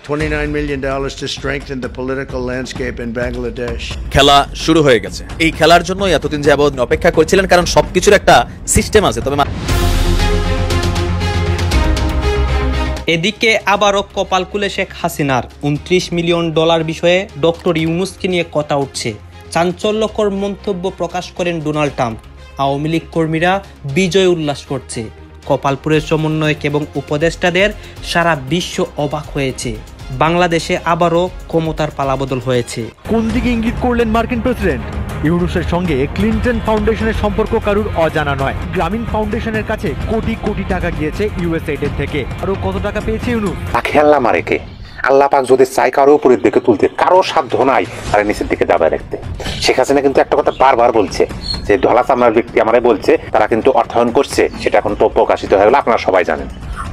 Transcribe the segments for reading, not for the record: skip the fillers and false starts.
$29 million to strengthen the political landscape in Bangladesh. খেলা শুরু হয়ে গেছে। এই খেলার জন্য এতদিন যাবত অপেক্ষা করছিলেন, কারণ সবকিছুর একটা সিস্টেম আছে। তবে এদিকে আবারও কপাল খুলে শেখ হাসিনার $29 মিলিয়ন বিষয়ে ডক্টর ইউনূসকে নিয়ে কথা উঠছে। চাঞ্চল্যকর মন্তব্য প্রকাশ করেন ডোনাল্ড ট্রাম্প। আওয়ামী লীগ কর্মীরা বিজয় উল্লাস করছে। কপালপুরের সমন্বয়ক এবং উপদেষ্টাদের সারা বিশ্ব অবাক হয়েছে। বাংলাদেশে আবারও ক্ষমতার পালাবদল হয়েছে। কোন দিকে ইঙ্গিত করলেন মার্কিন প্রেসিডেন্ট? ইউনূসের সঙ্গে ক্লিনটন ফাউন্ডেশনের সম্পর্ক কারুর অজানা নয়। গ্রামীণ ফাউন্ডেশনের কাছে কোটি কোটি টাকা গিয়েছে ইউএসএইডের থেকে। আরো কত টাকা পেয়েছে ইউনূস? খেলনা মারেকে আল্লাহ পাক যদি চাই কারো উপরের দিকে তুলতে, কারো সাধ্য নাই আর নিচের দিকে দাবায় রাখতে। শেখ হাসিনা কিন্তু একটা কথা বারবার বলছে যে ঢলা চামড়ার ব্যক্তি আমারে বলছে তারা কিন্তু অর্থায়ন করছে, সেটা এখন তো প্রকাশিত হয়ে গেল, আপনারা সবাই জানেন।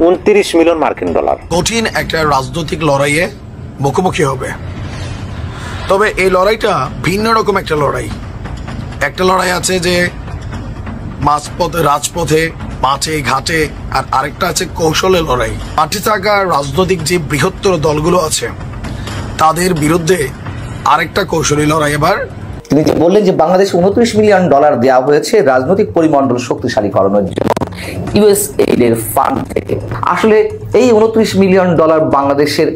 $29 মিলিয়ন মার্কিন। কঠিন একটা রাজনৈতিক লড়াইয়ে মুখোমুখি হবে। তবে এই লড়াইটা ভিন্ন রকম একটা লড়াই। একটা লড়াই আছে যে মাঝপথে, রাজপথে, মাঠে ঘাটে, আর আরেকটা আছে কৌশলে লড়াই। মাঠে থাকা রাজনৈতিক যে বৃহত্তর দলগুলো আছে তাদের বিরুদ্ধে আরেকটা কৌশলী লড়াই। এবার তিনি যে বললেন যে বাংলাদেশে $29 মিলিয়ন দেওয়া হয়েছে রাজনৈতিক পরিমণ্ডল শক্তিশালী করানোর জন্য ইউএসএইড এর ফান্ড থেকে। আসলে এই $29 মিলিয়ন বাংলাদেশের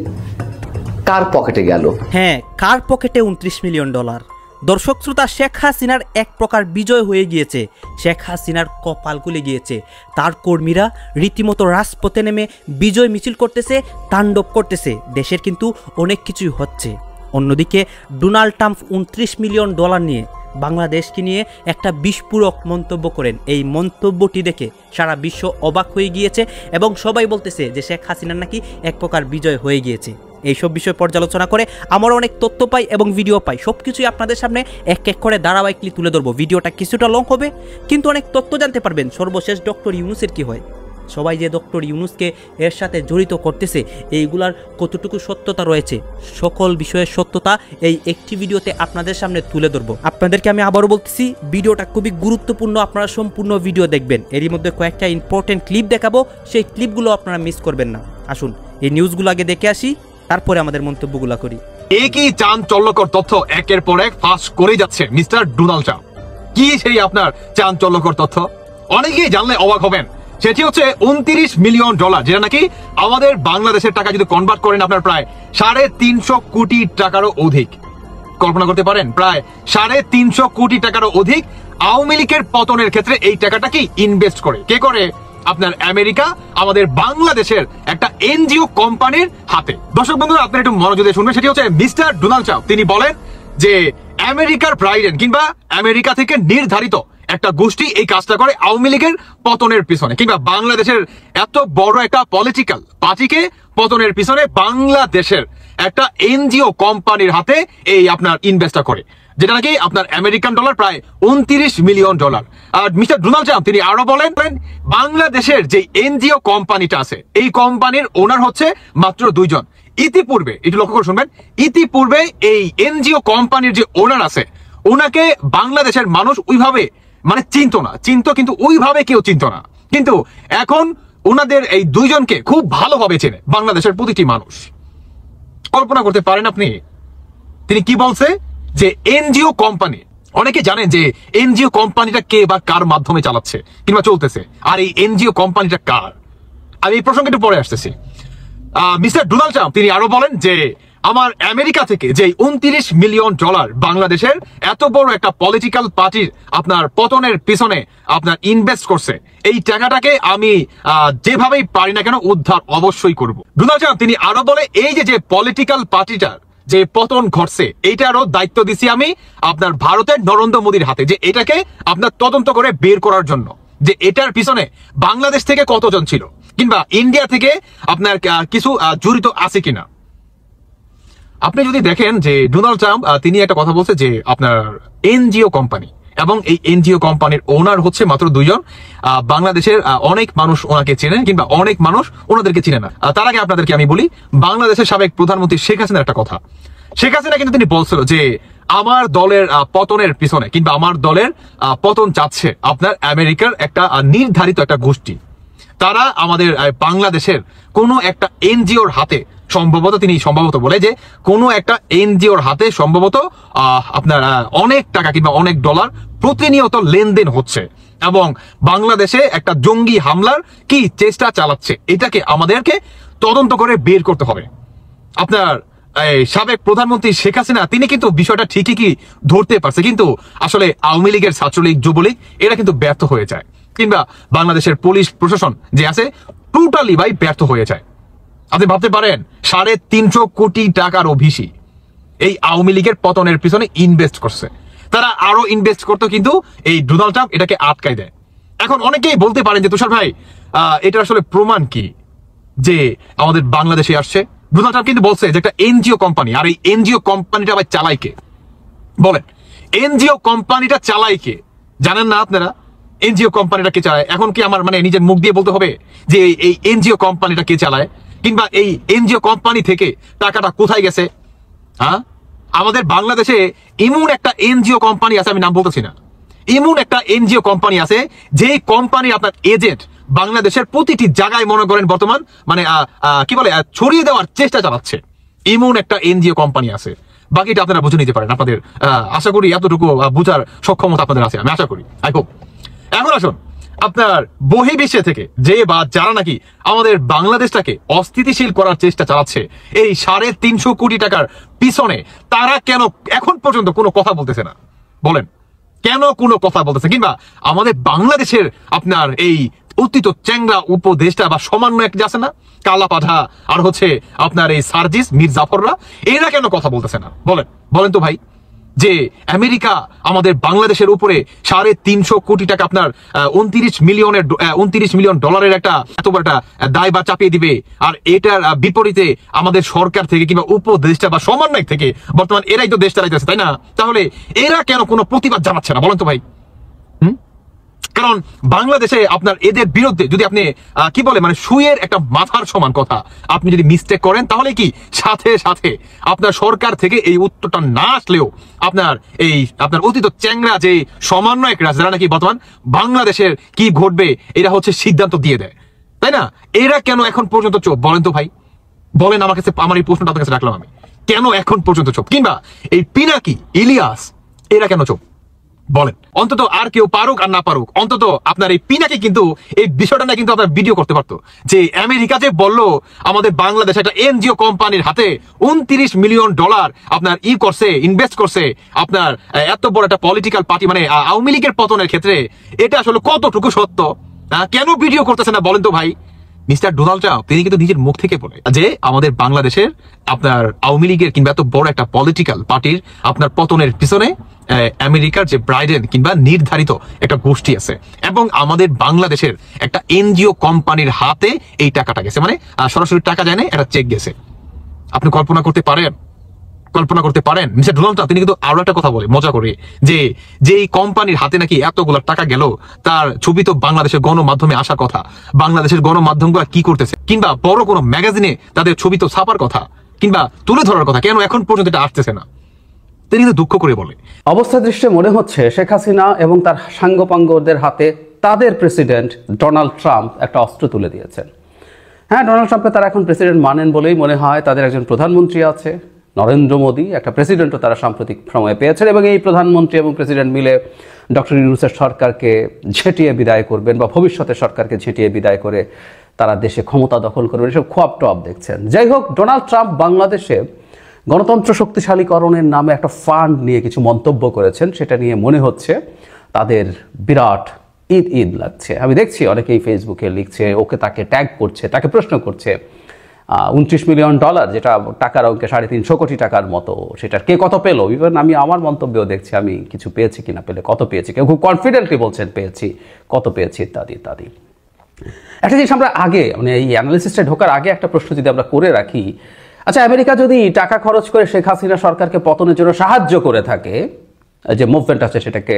কার পকেটে গেল? হ্যাঁ, কার পকেটে $29 মিলিয়ন? দর্শক শ্রোতা, শেখ হাসিনার এক প্রকার বিজয় হয়ে গিয়েছে। শেখ হাসিনার কপাল খুলে গিয়েছে। তার কর্মীরা রীতিমতো রাজপথে নেমে বিজয় মিছিল করতেছে, তাণ্ডব করতেছে। দেশের কিন্তু অনেক কিছুই হচ্ছে। অন্যদিকে ডোনাল্ড ট্রাম্প $29 মিলিয়ন নিয়ে বাংলাদেশকে নিয়ে একটা বিস্ফোরক মন্তব্য করেন। এই মন্তব্যটি দেখে সারা বিশ্ব অবাক হয়ে গিয়েছে এবং সবাই বলতেছে যে শেখ হাসিনার নাকি এক প্রকার বিজয় হয়ে গিয়েছে। এইসব বিষয় পর্যালোচনা করে আমরা অনেক তথ্য পাই এবং ভিডিও পাই। সব কিছুই আপনাদের সামনে এক এক করে ধারাবাহিকলি তুলে ধরবো। ভিডিওটা কিছুটা লং হবে কিন্তু অনেক তথ্য জানতে পারবেন। সর্বশেষ ডক্টর ইউনূসের কি হয়, সবাই যে ডক্টর ইউনূসকে এর সাথে জড়িত করতেছে, এইগুলার কতটুকু সত্যতা রয়েছে, সকল বিষয়ের সত্যতা এই একটি ভিডিওতে আপনাদের সামনে তুলে ধরবো। আপনাদেরকে আমি আবারও বলতেছি, ভিডিওটা খুবই গুরুত্বপূর্ণ, আপনারা সম্পূর্ণ ভিডিও দেখবেন। এরই মধ্যে কয়েকটা ইম্পর্টেন্ট ক্লিপ দেখাবো, সেই ক্লিপগুলো আপনারা মিস করবেন না। আসুন এই নিউজগুলো আগে দেখে আসি, তারপরে আমাদের মন্তব্যগুলো করি। একই চাঞ্চল্যকর তথ্য একের পর এক ফাঁস করে যাচ্ছে মিস্টার ডোনাল্ড ট্রাম্প। কি সেই আপনার চাঞ্চল্যকর তথ্য? অনেকেই জানলে অবাক হবেন। সেটি হচ্ছে $29 মিলিয়ন, যেটা নাকি আমাদের বাংলাদেশের টাকা যদি কনভার্ট করেন আপনার প্রায় 350 কোটি টাকারও অধিক। কল্পনা করতে পারেন, প্রায় 350 কোটি টাকারও অধিক আওয়ামী লীগের পতনের ক্ষেত্রে এই টাকাটা কি ইনভেস্ট করে। কে করে? আপনার আমেরিকা আমাদের বাংলাদেশের একটা এনজিও কোম্পানির হাতে। দর্শক বন্ধুরা, আপনারা একটু মনোযোগ দিয়ে শুনবেন। সেটি হচ্ছে মিস্টার ডোনাল্ড ট্রাম্প। তিনি বলেন যে আমেরিকার প্রাইডেন কিংবা আমেরিকা থেকে নির্ধারিত একটা গোষ্ঠী এই কাজটা করে আওয়ামী লীগের পতনের পিছনে, কিংবা বাংলাদেশের এত বড় একটা পলিটিক্যাল পার্টিকে পতনের পিছনে বাংলাদেশের একটা এনজিও কোম্পানির হাতে এই আপনার ইনভেস্টটা করে, যেটা নাকি আপনার আমেরিকান ডলার প্রায় $29 মিলিয়ন। আর মিস্টার ডোনাল্ড ট্রাম্প তিনি আরো বলেন বাংলাদেশের যে এনজিও কোম্পানিটা আছে এই কোম্পানির ওনার হচ্ছে মাত্র 2 জন। ইতিপূর্বে, একটু লক্ষ্য করে শুনবেন, ইতিপূর্বে এই এনজিও কোম্পানির যে ওনার আছে ওনাকে বাংলাদেশের মানুষ ওইভাবে মানে চিনতো কিন্তু ওইভাবে কেউ চিনতো না। কিন্তু এখন ওনাদের এই 2 জনকে খুব ভালোভাবে চেনে বাংলাদেশের প্রতিটি মানুষ। কল্পনা করতে পারেন আপনি তিনি কি বলছে? যে এনজিও কোম্পানি, অনেকে জানেন যে এনজিও কোম্পানিটা কে বা কার মাধ্যমে চালাচ্ছে কিংবা চলতেছে, আর এই এনজিও কোম্পানিটা কার, আমি এই প্রসঙ্গে একটু পরে আসতেছি। মিস্টার ডোনাল্ড ট্রাম্প তিনি আরো বলেন যে আমার আমেরিকা থেকে যে $29 মিলিয়ন বাংলাদেশের এত বড় একটা পলিটিক্যাল পার্টির আপনার পতনের পিছনে আপনার ইনভেস্ট করছে, এই টাকাটাকে আমি যেভাবেই পারি না কেন উদ্ধার অবশ্যই করব। ডোনাল্ড ট্রাম্প তিনি আরো বলে এই যে পলিটিক্যাল পার্টিটার যে পতন ঘটছে এইটারও দায়িত্ব দিছি আমি আপনার ভারতের নরেন্দ্র মোদীর হাতে, যে এটাকে আপনার তদন্ত করে বের করার জন্য যে এটার পিছনে বাংলাদেশ থেকে কতজন ছিল কিংবা ইন্ডিয়া থেকে আপনার কিছু জড়িত আছে কিনা। আপনি যদি দেখেন যে ডোনাল্ড ট্রাম্প তিনি একটা কথা বলছে যে আপনার এনজিও কোম্পানি, এবং এই এনজিও কোম্পানির ওনার হচ্ছে মাত্র 2 জন। বাংলাদেশের অনেক মানুষ ওনাকে চেনেন কিংবা অনেক মানুষ ওনাদেরকে চিনে না। তার আগে আপনাদেরকে আমি বলি বাংলাদেশের সাবেক প্রধানমন্ত্রী শেখ হাসিনার একটা কথা। শেখ হাসিনা কিন্তু তিনি বলছিল যে আমার দলের পতনের পিছনে কিংবা আমার দলের পতন চাচ্ছে আপনার আমেরিকার একটা নির্ধারিত একটা গোষ্ঠী। তারা আমাদের বাংলাদেশের কোনো একটা এনজিওর হাতে সম্ভবত তিনি বলে যে কোনো একটা এনজিওর হাতে সম্ভবত আপনার অনেক টাকা কিংবা অনেক ডলার প্রতিনিয়ত লেনদেন হচ্ছে এবং বাংলাদেশে একটা জঙ্গি হামলার কি চেষ্টা চালাচ্ছে, এটাকে আমাদেরকে তদন্ত করে বের করতে হবে। আপনার সাবেক প্রধানমন্ত্রী শেখ হাসিনা তিনি কিন্তু বিষয়টা ঠিকই কি ধরতে পারছে, কিন্তু আসলে আওয়ামী লীগের, ছাত্রলীগ, যুবলীগ এরা কিন্তু ব্যর্থ হয়ে যায়, কিংবা বাংলাদেশের পুলিশ প্রশাসন যে আছে টোটালি ভাই ব্যর্থ হয়ে যায়। আপনি ভাবতে পারেন 350 কোটি টাকারও বেশি এই আওয়ামী লীগের পতনের পিছনে ইনভেস্ট করছে। তারা আরো ইনভেস্ট করতো, কিন্তু এই ডোনাল্ড ট্রাম্প এটাকে আটকাই দেয়। এখন অনেকেই বলতে পারেন যে তুষার ভাই এটা আসলে প্রমাণ কি যে আমাদের বাংলাদেশে আসছে? ডোনাল্ড ট্রাম্প কিন্তু বলছে যে একটা এনজিও কোম্পানি, আর এই এনজিও কোম্পানিটা আবার চালায় কে? বলেন, এনজিও কোম্পানিটা চালায় কে? জানেন না আপনারা এনজিও কোম্পানিটা কে চালায়? এখন কি আমার নিজের মুখ দিয়ে বলতে হবে যে এই এনজিও কোম্পানিটা কে চালায়, কিংবা এই এনজিও কোম্পানি থেকে টাকাটা কোথায় গেছে? হ্যাঁ, আমাদের বাংলাদেশে এমন একটা এনজিও কোম্পানি আছে, আমি নাম বলতেছি না, এমন একটা এনজিও কোম্পানি আছে যে কোম্পানি আপনার এজেন্ট বাংলাদেশের প্রতিটি জায়গায় মনে করেন বর্তমান কি বলে ছড়িয়ে দেওয়ার চেষ্টা চালাচ্ছে। এমন একটা এনজিও কোম্পানি আছে, বাকিটা আপনারা বুঝে নিতে পারেন। আপনাদের আশা করি এতটুকু বুঝার সক্ষমতা আপনাদের আছে, আমি আশা করি, আই হোপ। এখন আসুন, আপনার বহির্বিশ্বে থেকে যে বা যারা নাকি আমাদের বাংলাদেশটাকে অস্থিতিশীল করার চেষ্টা চালাচ্ছে এই 350 কোটি টাকার পিছনে, তারা কেন এখন পর্যন্ত কোনো কথা বলতেছে না? বলেন, কেন কোনো কথা বলতেছে? কিংবা আমাদের বাংলাদেশের আপনার এই অতীত চ্যাংরা উপদেষ্টা বা সমন্বয়ক যে আছে না, কালা পাঠা আর হচ্ছে আপনার এই সার্জিস মির জাফররা, এরা কেন কথা বলতেছে না? বলেন তো ভাই, যে আমেরিকা আমাদের বাংলাদেশের উপরে 350 কোটি টাকা আপনার 29 মিলিয়ন ডলারের একটা এত বড় একটা দায়ভার চাপিয়ে দিবে, আর এটার বিপরীতে আমাদের সরকার থেকে কিংবা উপদেষ্টা বা সমন্বয়ক থেকে বর্তমান এরাই তো দেশ চালাইতেছে, তাই না? তাহলে এরা কেন কোনো প্রতিবাদ জানাচ্ছে না? বলেন তো ভাই। কারণ বাংলাদেশে আপনার এদের বিরুদ্ধে যদি আপনি কি বলে সুয়ের একটা মাথার সমান কথা আপনি যদি মিস্টেক করেন, তাহলে কি সাথে সাথে আপনার সরকার থেকে এই উত্তরটা না আসলেও আপনার অতীত চ্যাংরা যে সমন্বয়করা যারা নাকি বর্তমান বাংলাদেশের কি ঘটবে এরা হচ্ছে সিদ্ধান্ত দিয়ে দেয়, তাই না? এরা কেন এখন পর্যন্ত চুপ? বলেন তো ভাই, বলেন আমার কাছে। আমার এই প্রশ্নটা আপনার কাছে রাখলাম আমি, কেন এখন পর্যন্ত চুপ? কিংবা এই পিনাকি, ইলিয়াস এরা কেন চুপ? বলেন। অন্তত আর কেউ পারুক আর না পারুক, অন্তত আপনার এই পিনাকি কিন্তু এই বিষয়টা না কিন্তু আপনার ভিডিও করতে পারতো, যে আমেরিকা যে বললো আমাদের বাংলাদেশ একটা এনজিও কোম্পানির হাতে 29 মিলিয়ন ডলার আপনার করছে, ইনভেস্ট করছে আপনার এত বড় একটা পলিটিক্যাল পার্টি আওয়ামী লীগের পতনের ক্ষেত্রে, এটা আসলে কতটুকু সত্য? কেন ভিডিও করতেছে না বলেন তো ভাই? মিস্টার ডোনাল্ড ট্রাম্প তিনি কিন্তু নিজের মুখ থেকে বলে যে আমাদের বাংলাদেশের আপনার আওয়ামী লীগের কিংবা এত বড় একটা পলিটিক্যাল পার্টির আপনার পতনের পিছনে আমেরিকার যে ব্রাইডেন কিংবা নির্ধারিত একটা গোষ্ঠী আছে, এবং আমাদের বাংলাদেশের একটা এনজিও কোম্পানির হাতে এই টাকাটা গেছে, সরাসরি টাকা যায় না, একটা চেক গেছে। আপনি কল্পনা করতে পারেন মিস্টার ডোনাল্ড ট্রাম্প তিনি কিন্তু আরো একটা কথা বলে মজা করে যে এই কোম্পানির হাতে নাকি এতগুলা টাকা গেল, তার ছবি তো বাংলাদেশের গণমাধ্যমে আসার কথা, বাংলাদেশের গণমাধ্যমগুলো কি করতেছে, কিংবা বড় কোনো ম্যাগাজিনে তাদের ছবি তো ছাপার কথা কিংবা তুলে ধরার কথা, কেন এখন পর্যন্ত এটা আসতেছে না? তিনি কিন্তু দুঃখ করে বলে। অবস্থা দৃষ্টে মনে হচ্ছে শেখ হাসিনা এবং তার সাঙ্গপাঙ্গদের হাতে তাদের প্রেসিডেন্ট ডোনাল্ড ট্রাম্প একটা অস্ত্র তুলে দিয়েছেন। হ্যাঁ, ডোনাল্ড ট্রাম্পকে তারা এখন প্রেসিডেন্ট মানেন বলেই মনে হয়। তাদের একজন প্রধানমন্ত্রী আছে, নরেন্দ্র মোদী, একটা প্রেসিডেন্টও তারা সাম্প্রতিক সময়ে পেয়েছেন, এবং এই প্রধানমন্ত্রী এবং প্রেসিডেন্ট মিলে ডক্টর ইউনূসের সরকারকে ঝেঁটিয়ে বিদায় করবেন বা ভবিষ্যতে সরকারকে ঝেঁটিয়ে বিদায় করে তারা দেশে ক্ষমতা দখল করবেন, এসব খোয়াব টপ দেখছেন। যাই হোক, ডোনাল্ড ট্রাম্প বাংলাদেশে গণতন্ত্র শক্তিশালীকরণের নামে একটা ফান্ড নিয়ে কিছু মন্তব্য করেছেন, সেটা নিয়ে মনে হচ্ছে তাদের বিরাট ঈদ লাগছে। আমি দেখছি অনেকেই ফেসবুকে লিখছে, তাকে ট্যাগ করছে, তাকে প্রশ্ন করছে 29 মিলিয়ন ডলার, যেটা টাকার অঙ্কে 350 কোটি টাকার মতো, সেটার কে কত পেলো? ইভেন আমি আমার মন্তব্যেও দেখছি আমি কিছু পেয়েছি কিনা, পেলে কত পেয়েছি, কেউ খুব কনফিডেন্টলি বলছেন পেয়েছি, কত পেয়েছি, ইত্যাদি ইত্যাদি। একটা জিনিস আমরা আগে এই অ্যানালিসিসে ঢোকার আগে একটা প্রশ্ন যদি আমরা করে রাখি, আচ্ছা, আমেরিকা যদি টাকা খরচ করে শেখ হাসিনা সরকারকে পতনের জন্য সাহায্য করে থাকে, যে মুভমেন্ট আছে সেটাকে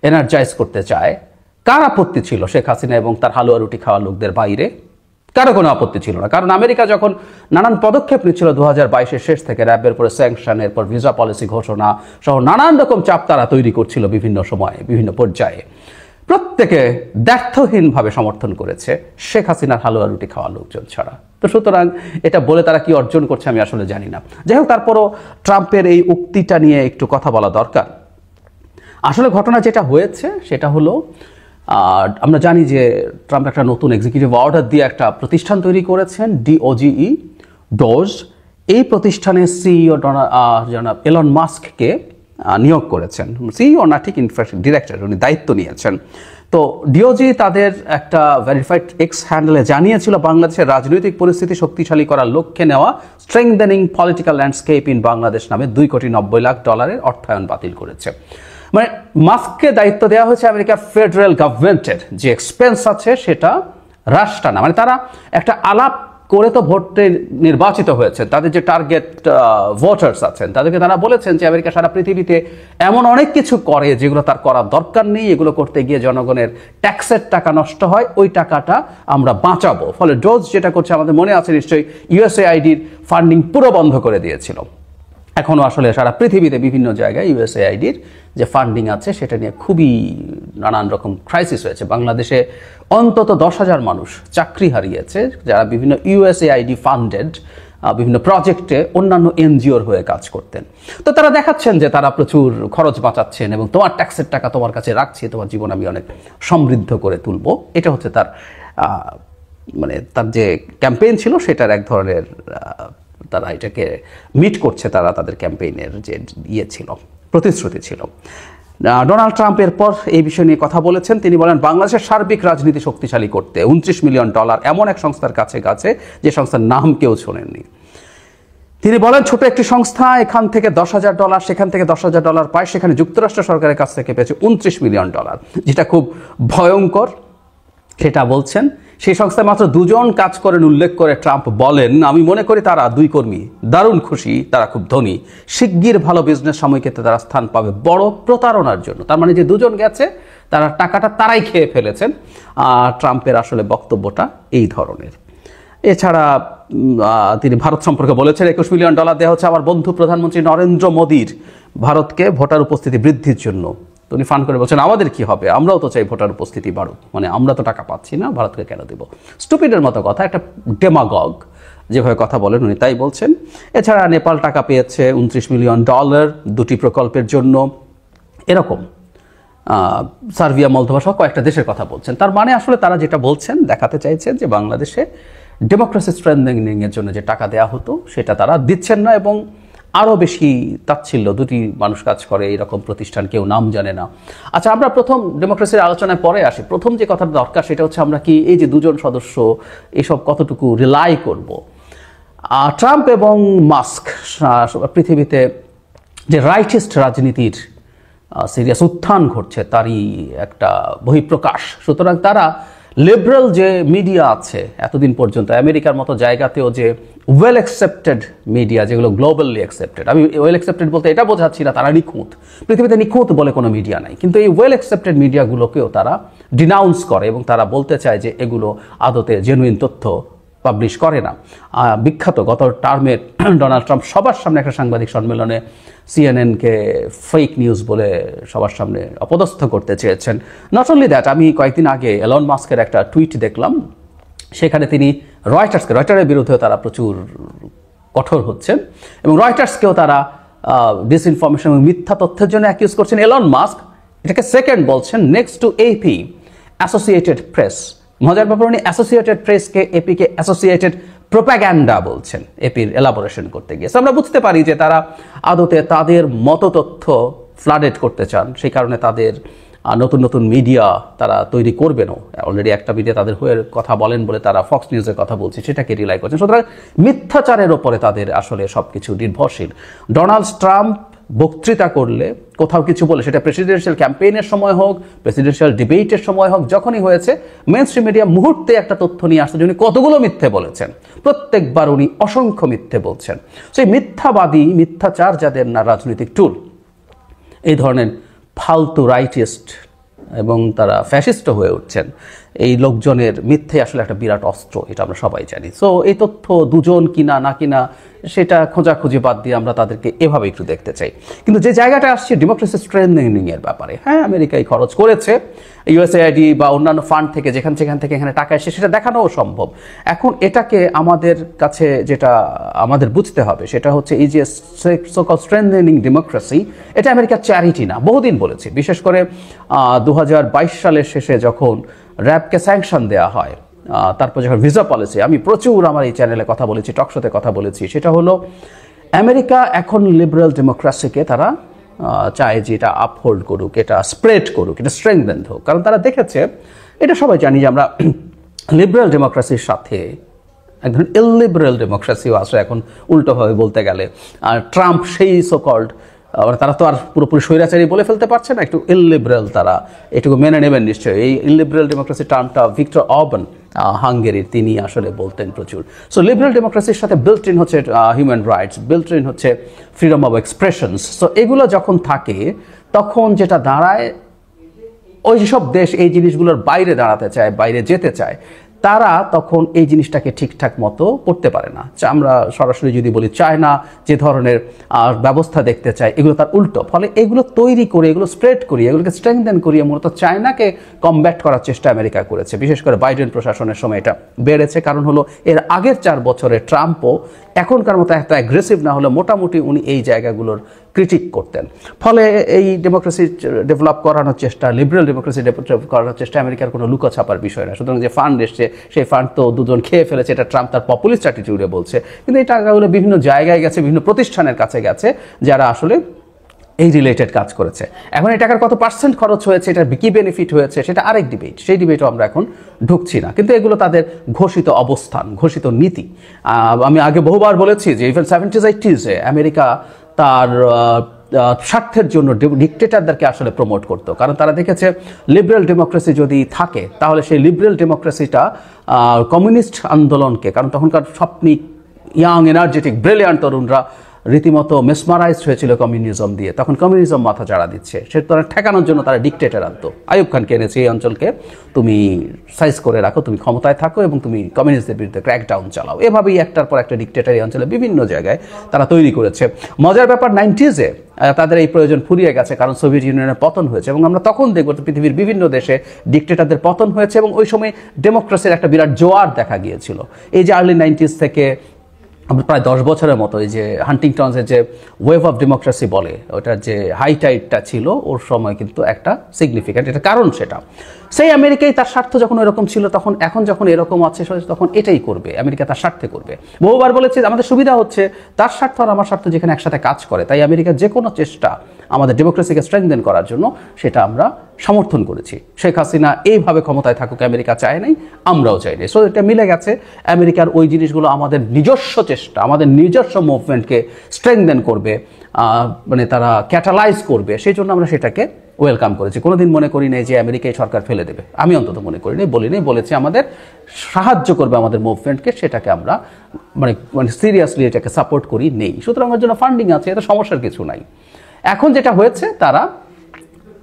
এনার্জাইজ করতে চায়, কার আপত্তি ছিল শেখ হাসিনা এবং তার হালুয়া রুটি খাওয়া লোকদের বাইরে? কারো কোনো আপত্তি ছিল না। কারণ আমেরিকা যখন নানান পদক্ষেপ নিচ্ছিল 2022-এর শেষ থেকে, র্যাবের পরে স্যাংশন, এরপর ভিসা পলিসি ঘোষণা সহ নানান রকম চাপ তারা তৈরি করছিল বিভিন্ন সময়ে, বিভিন্ন পর্যায়ে, প্রত্যেকে দ্ব্যর্থহীনভাবে সমর্থন করেছে শেখ হাসিনার হালুয়া রুটি খাওয়া লোকজন ছাড়া। তো সুতরাং এটা বলে তারা কি অর্জন করছে আমি আসলে জানি না। যাই হোক, তারপরও ট্রাম্পের এই উক্তিটা নিয়ে একটু কথা বলা দরকার। আসলে ঘটনা যেটা হয়েছে সেটা হলো, আমরা জানি যে ট্রাম্প একটা নতুন এক্সিকিউটিভ অর্ডার দিয়ে একটা প্রতিষ্ঠান তৈরি করেছেন, DOGE। এই প্রতিষ্ঠানের সিইও জনাব এলন মাস্ককে নিয়োগ করেছেন। সিইও না, ঠিক ইনফ্যাক্ট ডিরেক্টর, উনি দায়িত্ব নিয়েছেন। তো DOGE তাদের একটা ভেরিফাইড এক্স হ্যান্ডেলে জানিয়েছিল বাংলাদেশের রাজনৈতিক পরিস্থিতি শক্তিশালী করার লক্ষ্যে নেওয়া strengthening political landscape in Bangladesh নামে $2.90 কোটি অর্থায়ন বাতিল করেছে। মানে মাস্ককে দায়িত্ব দেওয়া হয়েছে আমেরিকার ফেডারেল গভর্নমেন্টের যে এক্সপেন্স আছে সেটা হ্রাস টানা। মানে তারা একটা আলাপ করে তো ভোটে নির্বাচিত হয়েছে, তাদের যে টার্গেট ভোটার্স আছেন তাদেরকে তারা বলেছেন যে আমেরিকা সারা পৃথিবীতে এমন অনেক কিছু করে যেগুলো তার করার দরকার নেই, এগুলো করতে গিয়ে জনগণের ট্যাক্সের টাকা নষ্ট হয়, ওই টাকাটা আমরা বাঁচাবো। ফলে ডোজ যেটা করছে আমাদের মনে আছে নিশ্চয়ই, USAIDর ফান্ডিং পুরো বন্ধ করে দিয়েছিল। এখনও আসলে সারা পৃথিবীতে বিভিন্ন জায়গায় USAIDর যে ফান্ডিং আছে সেটা নিয়ে খুবই নানান রকম ক্রাইসিস হয়েছে। বাংলাদেশে অন্তত 10,000 মানুষ চাকরি হারিয়েছে যারা বিভিন্ন USAID ফান্ডেড বিভিন্ন প্রজেক্টে অন্যান্য NGOর হয়ে কাজ করতেন। তো তারা দেখাচ্ছেন যে তারা প্রচুর খরচ বাঁচাচ্ছেন এবং তোমার ট্যাক্সের টাকা তোমার কাছে রাখছি, তোমার জীবন আমি অনেক সমৃদ্ধ করে তুলব। এটা হচ্ছে তার মানে তার যে ক্যাম্পেইন ছিল সেটার এক ধরনের তারা এটাকে মিট করছে, তারা তাদের ক্যাম্পেইনের যে ছিল প্রতিশ্রুতি ছিল। ডোনাল্ড ট্রাম্প এরপর এই বিষয় নিয়ে কথা বলেছেন। তিনি বলেন বাংলাদেশের সার্বিক রাজনীতি শক্তিশালী করতে $29 মিলিয়ন এমন এক সংস্থার কাছে গেছে যে সংস্থার নাম কেউ শোনেননি। তিনি বলেন ছোট একটি সংস্থা এখান থেকে $10,000 সেখান থেকে $10,000 পায়, সেখানে যুক্তরাষ্ট্র সরকারের কাছ থেকে পেয়েছে $29 মিলিয়ন, যেটা খুব ভয়ঙ্কর সেটা বলছেন। সেই সংস্থায় মাত্র 2 জন কাজ করেন উল্লেখ করে ট্রাম্প বলেন, আমি মনে করি তারা 2 কর্মী দারুণ খুশি, তারা খুব ধনী, শিগগির ভালো বিজনেস সময়ক্ষেত্রে তারা স্থান পাবে বড় প্রতারণার জন্য। তার মানে যে 2 জন গেছে তারা টাকাটা তারাই খেয়ে ফেলেছেন। ট্রাম্পের আসলে বক্তব্যটা এই ধরনের। এছাড়া তিনি ভারত সম্পর্কে বলেছেন $21 মিলিয়ন দেওয়া হচ্ছে আমার বন্ধু প্রধানমন্ত্রী নরেন্দ্র মোদীর ভারতকে ভোটার উপস্থিতি বৃদ্ধির জন্য। উনি ফান করে বলছেন আমাদের কি হবে, আমরাও তো চাই ভোটার উপস্থিতি বাড়ুক, মানে আমরা তো টাকা পাচ্ছি না, ভারতকে কেন দেব? স্টুপিডের মতো কথা, একটা ডেমাগগ যেভাবে কথা বলেন উনি তাই বলছেন। এছাড়া নেপাল টাকা পেয়েছে $29 মিলিয়ন 2টি প্রকল্পের জন্য, এরকম সার্বিয়া, মলদোভা সহ কয়েকটা দেশের কথা বলছেন। তার মানে আসলে তারা যেটা বলছেন, দেখাতে চাইছেন যে বাংলাদেশে ডেমোক্রেসি স্ট্রেংথেনিং এর জন্য যে টাকা দেওয়া হতো সেটা তারা দিচ্ছেন না, এবং আরও বেশি তাচ্ছিল্য, 2টি মানুষ কাজ করে এরকম প্রতিষ্ঠান, কেউ নাম জানে না। আচ্ছা, আমরা প্রথম ডেমোক্রেসির আলোচনায় পরে আসি। প্রথম যে কথাটা দরকার সেটা হচ্ছে আমরা কি এই যে 2 জন সদস্য এসব কতটুকু রিলাই করব। ট্রাম্প এবং মাস্ক পৃথিবীতে যে রাইটিস্ট রাজনীতির সিরিয়াস উত্থান ঘটছে তারই একটা বহিঃপ্রকাশ। সুতরাং তারা লিবারেল যে মিডিয়া আছে এতদিন পর্যন্ত আমেরিকার মতো জায়গাতেও যে ওয়েল অ্যাকসেপ্টেড মিডিয়া, যেগুলো গ্লোবালি অ্যাকসেপ্টেড, আমি ওয়েল অ্যাকসেপ্টেড বলতে এটা বোঝাচ্ছি না তারা নিখুঁত, পৃথিবীতে নিখুঁত বলে কোনো মিডিয়া নাই, কিন্তু এই ওয়েল অ্যাকসেপ্টেড মিডিয়াগুলোকেও তারা ডিনাউন্স করে এবং তারা বলতে চায় যে এগুলো আদতে জেনুইন তথ্য পাবলিশ করে না। বিখ্যাত গত টার্মে ডোনাল্ড ট্রাম্প সবার সামনে একটা সাংবাদিক সম্মেলনে সিএনএনকে ফেক নিউজ বলে সবার সামনে অপদস্থ করতে চেয়েছেন। নট অনলি দ্যাট, আমি কয়েকদিন আগে এলন মাস্কের একটা টুইট দেখলাম, সেখানে তিনি রয়টারের বিরুদ্ধেও তারা প্রচুর কঠোর হচ্ছেন এবং রয়টার্সকেও তারা ডিসইনফরমেশন এবং মিথ্যা তথ্যের জন্য অ্যাকিউজ করছেন। এলন মাস্ক এটাকে সেকেন্ড বলছেন, next to AP, Associated Press. মজার ব্যাপার, উনি অ্যাসোসিয়েটেড প্রেসকে, এপিকে অ্যাসোসিয়েটেড প্রোপাগ্যান্ডা বলছেন এপির এলাবোরেশন করতে গিয়ে। আমরা বুঝতে পারি যে তারা আদতে তাদের মতো তথ্য ফ্লাডেড করতে চান, সেই কারণে তাদের নতুন নতুন মিডিয়া তারা তৈরি করবেনও। অলরেডি একটা মিডিয়া তাদের হয়ে কথা বলেন বলে তারা ফক্স নিউজের কথা বলছে, সেটাকে রিলাই করছেন। সুতরাং মিথ্যাচারের ওপরে তাদের আসলে সব কিছু নির্ভরশীল। ডোনাল্ড ট্রাম্প বক্তৃতা করলে, কোথাও কিছু বলে, সেটা প্রেসিডেন্সিয়াল ক্যাম্পেইনের সময় হোক, প্রেসিডেন্সিয়াল ডিবেটের সময় হোক, যখনই হয়েছে মেইনস্ট্রিম মিডিয়া মুহূর্তে একটা তথ্য নিয়ে আসছে যে উনি কতগুলো মিথ্যে বলেছেন। প্রত্যেকবার উনি অসংখ্য মিথ্যে বলছেন। সেই মিথ্যাবাদী, মিথ্যাচার যাদের না রাজনৈতিক টুল, এই ধরনের ফালতু রাইটিস্ট এবং তারা ফ্যাসিস্ট হয়ে উঠছেন, এই লোকজনের মিথ্যে আসলে একটা বিরাট অস্ত্র, এটা আমরা সবাই জানি। সো এই তথ্য 2 জন কিনা না কিনা সেটা খোঁজাখুঁজি বাদ দিয়ে আমরা তাদেরকে এভাবে একটু দেখতে চাই। কিন্তু যে জায়গাটা আসছে ডেমোক্রেসি স্ট্রেংথেনিং এর ব্যাপারে, হ্যাঁ আমেরিকাই খরচ করেছে, ইউএসএআইডি বা অন্যান্য ফান্ড থেকে যেখান থেকে এখানে টাকা এসে সেটা দেখানোও সম্ভব। এখন এটাকে আমাদের কাছে যেটা আমাদের বুঝতে হবে সেটা হচ্ছে এই যে সো-কল্ড স্ট্রেংথেনিং ডেমোক্রেসি, এটা আমেরিকার চ্যারিটি না, বহুদিন বলেছি। বিশেষ করে 2022 সালের শেষে যখন র্যাবকে স্যাংশন দেওয়া হয়, তারপর যখন ভিসা পলিসি, আমি প্রচুর আমার এই চ্যানেলে কথা বলেছি, টকশোতে কথা বলেছি, সেটা হলো আমেরিকা এখন লিবারেল ডেমোক্রেসিকে তারা চায় যে এটা আপহোল্ড করুক, এটা স্প্রেড করুক, এটা স্ট্রেংথেন হোক। কারণ তারা দেখেছে, এটা সবাই জানি যে আমরা লিবারেল ডেমোক্রেসির সাথে এক ধরনের ইললিবারেল ডেমোক্রেসিও আছে এখন উল্টোভাবে বলতে গেলে। আর ট্রাম্প সেই সো-কল্ড, তারা তো আর পুরোপুরি স্বৈরাচারী বলে ফেলতে পারছে না, একটু ইললিবারেল, তারা এটুকু মেনে নেবেন নিশ্চয়ই। এই ইললিবারেল ডেমোক্রেসি টার্মটা ভিক্টর অরবান হাঙ্গেরির, তিনি আসলে বলতেন প্রচুর। সো লিবারেল ডেমোক্রেসির সাথে বিল্ট ইন হচ্ছে হিউম্যান রাইটস, বিল্ট ইন হচ্ছে ফ্রিডম অফ এক্সপ্রেশনস। সো এগুলো যখন থাকে তখন যেটা দাঁড়ায়, ওই সব দেশ এই জিনিসগুলোর বাইরে দাঁড়াতে চায়, বাইরে যেতে চায়, তারা তখন এই জিনিসটাকে ঠিকঠাক মতো করতে পারে না। আমরা সরাসরি যদি বলি চায়না যে ধরনের ব্যবস্থা দেখতে চায়, এগুলো তার উল্টো। ফলে এগুলো তৈরি করে, এগুলো স্প্রেড করিয়ে, এগুলোকে স্ট্রেংথেন করিয়ে মূলত চায়নাকে কমব্যাট করার চেষ্টা আমেরিকা করেছে। বিশেষ করে বাইডেন প্রশাসনের সময় এটা বেড়েছে, কারণ হলো এর আগের 4 বছরে ট্রাম্পও এখনকার মতো এত অ্যাগ্রেসিভ না হলে মোটামুটি উনি এই জায়গাগুলোর ক্রিটিক করতেন। ফলে এই ডেমোক্রেসি ডেভেলপ করানোর চেষ্টা, লিবারেল ডেমোক্রেসি ডেভেলপ করানোর চেষ্টা আমেরিকার কোনো লুকোছাপার বিষয় না। সুতরাং যে ফান্ড এসছে, সেই ফান্ড তো দুজন খেয়ে ফেলেছে, এটা ট্রাম্প তার পপুলিস্ট অ্যাটিটিউডে বলছে। কিন্তু এই টাকাগুলো বিভিন্ন জায়গায় গেছে, বিভিন্ন প্রতিষ্ঠানের কাছে গেছে যারা আসলে এই রিলেটেড কাজ করেছে। এখন এই টাকার কত পার্সেন্ট খরচ হয়েছে, এটার কি বেনিফিট হয়েছে, সেটা আরেক ডিবেট, সেই ডিবেটও আমরা এখন ঢুকছি না। কিন্তু এগুলো তাদের ঘোষিত অবস্থান, ঘোষিত নীতি। আমি আগে বহুবার বলেছি যে ইভেন 70s 80s আমেরিকা তার স্বার্থের জন্য ডিক্টেটরদেরকে আসলে প্রমোট করতো, কারণ তারা দেখেছে লিবারেল ডেমোক্রেসি যদি থাকে তাহলে সেই লিবারেল ডেমোক্রেসিটা কমিউনিস্ট আন্দোলনকে, কারণ তখনকার স্বপ্নি ইয়াং এনার্জেটিক ব্রিলিয়ান্ট তরুণরা রীতিমতো মেসমারাইজড হয়েছিল কমিউনিজম দিয়ে, তখন কমিউনিজম মাথা চাড়া দিচ্ছে, সেটা তারা ঠেকানোর জন্য তারা ডিক্টেটর আনতো। আইয়ুব খানকে এনেছে এই অঞ্চলকে, তুমি সাইজ করে রাখো, তুমি ক্ষমতায় থাকো এবং তুমি কমিউনিস্টদের বিরুদ্ধে ক্র্যাকডাউন চালাও। এভাবেই একটার পর একটা ডিক্টেটর এই অঞ্চলে বিভিন্ন জায়গায় তারা তৈরি করেছে। মজার ব্যাপার 90s তাদের এই প্রয়োজন ফুরিয়ে গেছে, কারণ সোভিয়েত ইউনিয়নের পতন হয়েছে এবং আমরা তখন দেখব পৃথিবীর বিভিন্ন দেশে ডিক্টেটরদের পতন হয়েছে এবং ওই সময় ডেমোক্রেসির একটা বিরাট জোয়ার দেখা গিয়েছিল। এই যে আর্লি 90s থেকে প্রায় 10 বছরের মতো এই যে হান্টিংটনসের যে ওয়েভ অফ ডেমোক্রেসি বলে, ওটার যে হাই টাইডটা ছিল ওর সময় কিন্তু একটা সিগনিফিক্যান্ট, এটা কারণ সেটা সেই আমেরিকায় তার স্বার্থ যখন এরকম ছিল, তখন এখন যখন এরকম আছে তখন এটাই করবে, আমেরিকা তার স্বার্থে করবে। বহুবার বলেছে আমাদের সুবিধা হচ্ছে তার স্বার্থ আর আমার স্বার্থ যেখানে একসাথে কাজ করে, তাই আমেরিকার যে কোনো চেষ্টা আমাদের ডেমোক্রেসিকে স্ট্রেংথেন করার জন্য সেটা আমরা সমর্থন করেছি। শেখ হাসিনা এইভাবে ক্ষমতায় থাকুক আমেরিকা চায় নাই, আমরাও চাই নাই। সো এটা মিলে গেছে। আমেরিকার ওই জিনিসগুলো আমাদের নিজস্ব চেষ্টা, আমাদের নিজস্ব মুভমেন্টকে স্ট্রেংথেন করবে, মানে তারা ক্যাটালাইজ করবে, সেই জন্য আমরা সেটাকে ওয়েলকাম করেছি। কোনোদিন মনে করি নাই যে আমেরিকাই সরকার ফেলে দেবে, আমি অন্তত মনে করি নাই, বলিনি, বলেছি আমাদের সাহায্য করবে আমাদের মুভমেন্টকে, সেটাকে আমরা মানে সিরিয়াসলি এটাকে সাপোর্ট করি নেই। সুতরাং ওর জন্য ফান্ডিং আছে, এটা সমস্যার কিছু নাই। এখন যেটা হয়েছে, তারা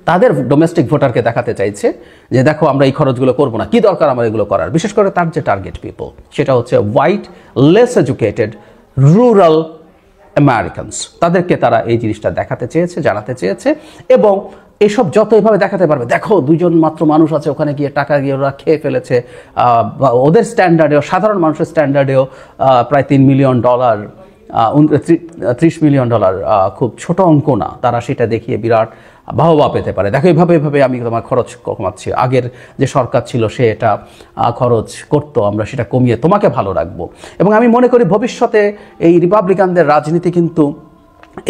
তাদের ডোমেস্টিক ভোটারকে দেখাতে চাইছে যে দেখো আমরা এই খরচগুলো করবো না, কি দরকার আমার এগুলো করার। বিশেষ করে তার যে টার্গেট পিপল সেটা হচ্ছে white, less educated, rural Americans, তাদেরকে তারা এই জিনিসটা দেখাতে চেয়েছে, জানাতে চেয়েছে। এবং এসব যত এভাবে দেখাতে পারবে, দেখো 2জন মাত্র মানুষ আছে ওখানে গিয়ে টাকা গিয়ে ওরা খেয়ে ফেলেছে, ওদের স্ট্যান্ডার্ডেও, সাধারণ মানুষের স্ট্যান্ডার্ডেও প্রায় $3 মিলিয়ন, $30 মিলিয়ন খুব ছোট অঙ্ক না, তারা সেটা দেখিয়ে বিরাট বাহবা পেতে পারে। দেখো এভাবে আমি তোমার খরচ কমাচ্ছি, আগের যে সরকার ছিল সে এটা খরচ করতো, আমরা সেটা কমিয়ে তোমাকে ভালো রাখবো। এবং আমি মনে করি ভবিষ্যতে এই রিপাবলিকানদের রাজনীতি কিন্তু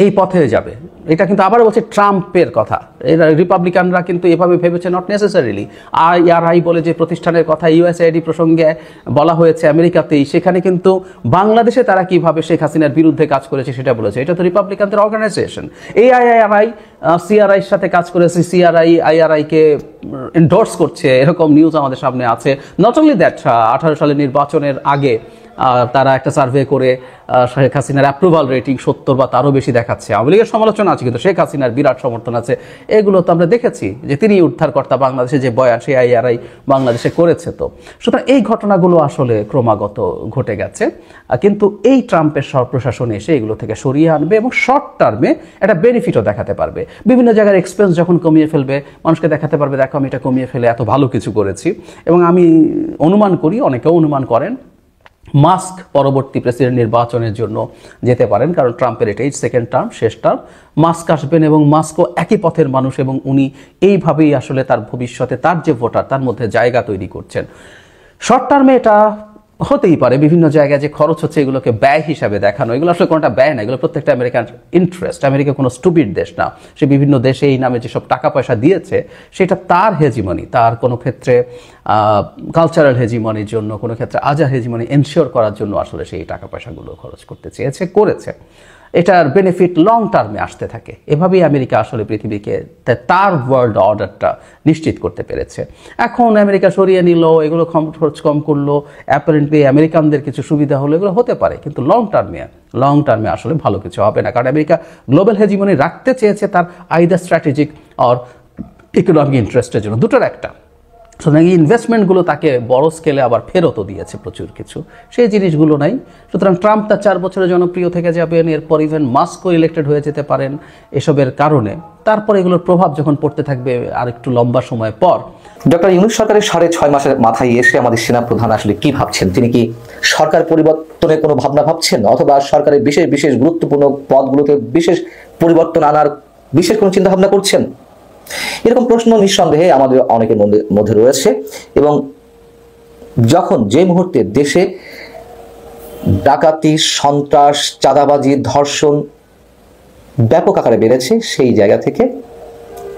এই পথে যাবে। এটা কিন্তু আবার বলছে ট্রাম্পের কথা, এরা রিপাবলিকানরা কিন্তু এভাবে ভেবেছে নট নেসেসারিলি। IRI বলে যে প্রতিষ্ঠানের কথা USAID প্রসঙ্গে বলা হয়েছে আমেরিকাতেই, সেখানে কিন্তু বাংলাদেশে তারা কিভাবে শেখ হাসিনার বিরুদ্ধে কাজ করেছে সেটা বলেছে। এটা তো রিপাবলিকানদের অর্গানাইজেশন। এই IRI CRIর সাথে কাজ করেছে, CRI IRIকে এন্ডোর্স করছে, এরকম নিউজ আমাদের সামনে আছে। নট অনলি দ্যাট, 18 সালের নির্বাচনের আগে তারা একটা সার্ভে করে শেখ হাসিনার অ্যাপ্রুভাল রেটিং 70 বা তারও বেশি দেখাচ্ছে। আওয়ামী লীগের সমালোচনা আছে, কিন্তু শেখ হাসিনার বিরাট সমর্থন আছে। এগুলো তো আমরা দেখেছি যে তিনি উদ্ধারকর্তা, বাংলাদেশে যে বয়ান সেই আইআরআই বাংলাদেশে করেছে। তো সুতরাং এই ঘটনাগুলো আসলে ক্রমাগত ঘটে গেছে, কিন্তু এই ট্রাম্পের প্রশাসন এসে এগুলো থেকে সরিয়ে আনবে এবং শর্ট টার্মে একটা বেনিফিটও দেখাতে পারবে। বিভিন্ন জায়গার এক্সপেন্স যখন কমিয়ে ফেলবে, মানুষকে দেখাতে পারবে দেখো আমি এটা কমিয়ে ফেলে এত ভালো কিছু করেছি। এবং আমি অনুমান করি, অনেকেও অনুমান করেন, মাস্ক পরবর্তী প্রেসিডেন্ট নির্বাচনের জন্য যেতে পারেন, কারণ ট্রাম্পের এটাই সেকেন্ড টার্ম, শেষ টার্ম। মাস্ক আসবেন এবং মাস্কও একই পথের মানুষ, এবং উনি এইভাবেই আসলে তার ভবিষ্যতে তার যে ভোটার তার মধ্যে জায়গা তৈরি করছেন। শর্ট টার্মে এটা হতেই পারে, বিভিন্ন জায়গায় যে খরচ হচ্ছে এগুলোকে ব্যয় হিসাবে দেখানো, এগুলো আসলে কোনোটা ব্যয় না, এগুলো প্রত্যেকটা আমেরিকান ইন্টারেস্ট। আমেরিকা কোনো স্টুপিড দেশ না, সে বিভিন্ন দেশে এই নামে যেসব টাকা পয়সা দিয়েছে সেটা তার হেজিমনি, তার কোনো ক্ষেত্রে কালচারাল হেজিমনির জন্য, কোনো ক্ষেত্রে আজার হেজিমনি এনশিওর করার জন্য আসলে সেই টাকা পয়সাগুলো খরচ করতে চেয়েছে, করেছে। এটার বেনিফিট লং টার্মে আসতে থাকে। এভাবেই আমেরিকা আসলে পৃথিবীকে তার ওয়ার্ল্ড অর্ডারটা নিশ্চিত করতে পেরেছে। এখন আমেরিকা সরিয়ে নিল, এগুলো খরচ কম করলো, অ্যাপারেন্টলি আমেরিকানদের কিছু সুবিধা হলো, এগুলো হতে পারে, কিন্তু লং টার্মে আসলে ভালো কিছু হবে না। কারণ আমেরিকা গ্লোবাল হেজিমনি রাখতে চেয়েছে তার আইদার স্ট্র্যাটেজিক আর ইকোনমিক ইন্টারেস্টের জন্য, দুটোর একটা। সুতরাং এই ইনভেস্টমেন্টগুলো তাকে বড় স্কেলে আবার ফেরতও দিয়েছে প্রচুর কিছু, সেই জিনিসগুলো নাই। সুতরাং ট্রাম্প তার 4 বছরে জনপ্রিয় থেকে যাবেন, এরপর ইভেন মাস্কও ইলেক্টেড হয়ে যেতে পারেন এসবের কারণে। তারপর এগুলোর প্রভাব যখন পড়তে থাকবে আর একটু লম্বা সময় পর। ডক্টর ইউনূস সরকারের 6.5 মাসের মাথায় এসে আমাদের সেনাপ্রধান আসলে কি ভাবছেন? তিনি কি সরকার পরিবর্তনের কোনো ভাবনা ভাবছেন, অথবা সরকারের বিশেষ বিশেষ গুরুত্বপূর্ণ পদগুলোতে বিশেষ পরিবর্তন আনার বিশেষ কোনো চিন্তা ভাবনা করছেন? এরকম প্রশ্ন নিঃসন্দেহে আমাদের অনেকের মধ্যে রয়েছে। এবং যখন যে মুহূর্তে দেশে ডাকাতি, সন্ত্রাস, চাঁদাবাজি, ধর্ষণ ব্যাপক আকারে বেড়েছে, সেই জায়গা থেকে